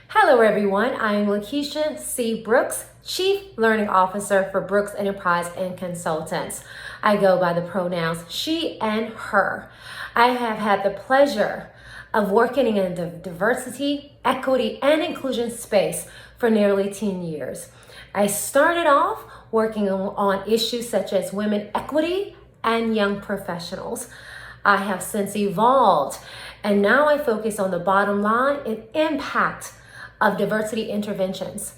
Hello everyone, I am Lakeisha C. Brooks, Chief Learning Officer for Brooks Enterprise and Consultants. I go by the pronouns she and her. I have had the pleasure of working in the diversity, equity, and inclusion space for nearly 10 years. I started off working on issues such as women equity and young professionals. I have since evolved, and now I focus on the bottom line and impact of diversity interventions.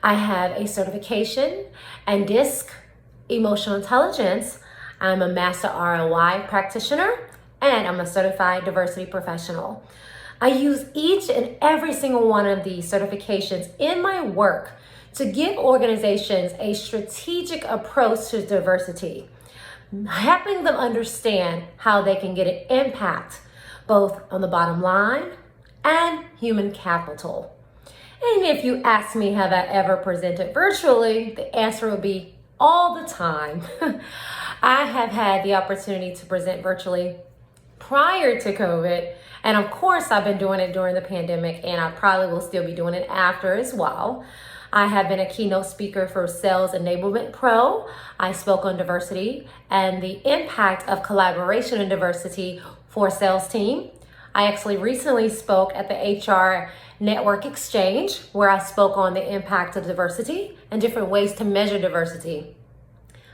I have a certification and DISC emotional intelligence. I'm a master ROI practitioner and I'm a certified diversity professional. I use each and every single one of these certifications in my work to give organizations a strategic approach to diversity, helping them understand how they can get an impact both on the bottom line and human capital. And if you ask me, have I ever presented virtually, the answer will be all the time. I have had the opportunity to present virtually prior to COVID. And of course, I've been doing it during the pandemic, and I probably will still be doing it after as well. I have been a keynote speaker for Sales Enablement Pro. I spoke on diversity and the impact of collaboration and diversity for a sales team. I actually recently spoke at the HR Network Exchange, where I spoke on the impact of diversity and different ways to measure diversity.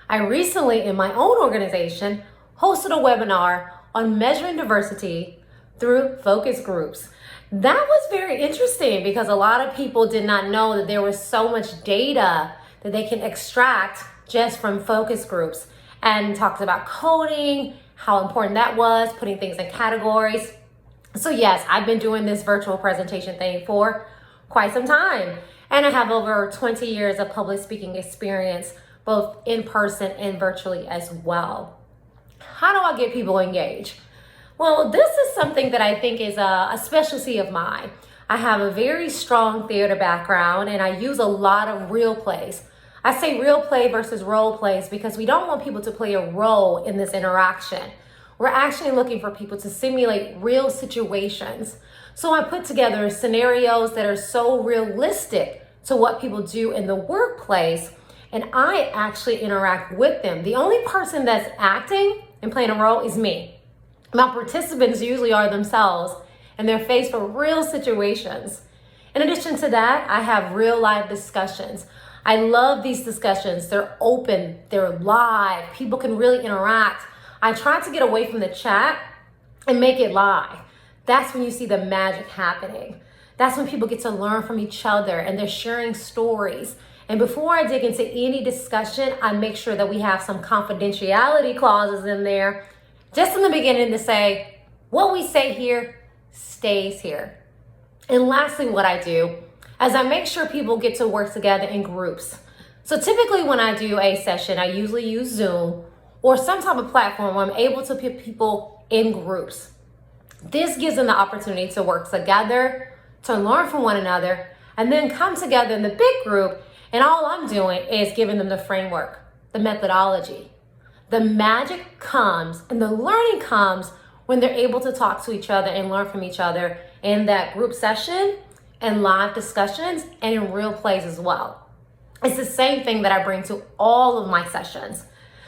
I recently, in my own organization, hosted a webinar on measuring diversity through focus groups. That was very interesting because a lot of people did not know that there was so much data that they can extract just from focus groups, and talked about coding, how important that was, putting things in categories. So yes, I've been doing this virtual presentation thing for quite some time, and I have over 20 years of public speaking experience, both in person and virtually as well. How do I get people engaged? Well, this is something that I think is a specialty of mine. I have a very strong theater background, and I use a lot of real plays. I say real play versus role plays because we don't want people to play a role in this interaction. We're actually looking for people to simulate real situations. So I put together scenarios that are so realistic to what people do in the workplace, and I actually interact with them. The only person that's acting and playing a role is me. My participants usually are themselves, and they're faced with real situations. In addition to that, I have real live discussions. I love these discussions. They're open, they're live, people can really interact. I try to get away from the chat and make it live. That's when you see the magic happening. That's when people get to learn from each other and they're sharing stories. And before I dig into any discussion, I make sure that we have some confidentiality clauses in there, just in the beginning, to say, what we say here stays here. And lastly, what I do is I make sure people get to work together in groups. So typically when I do a session, I usually use Zoom or some type of platform where I'm able to put people in groups. This gives them the opportunity to work together, to learn from one another, and then come together in the big group. And all I'm doing is giving them the framework, the methodology. The magic comes and the learning comes when they're able to talk to each other and learn from each other in that group session and live discussions and in real plays as well. It's the same thing that I bring to all of my sessions,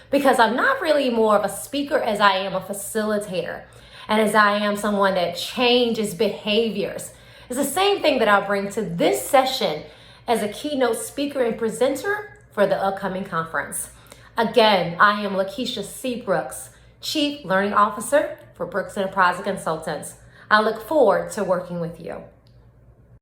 because I'm not really more of a speaker as I am a facilitator, and as I am someone that changes behaviors. It's the same thing that I'll bring to this session as a keynote speaker and presenter for the upcoming conference. Again, I am Lakeisha C. Brooks, Chief Learning Officer for Brooks Enterprise Consultants. I look forward to working with you.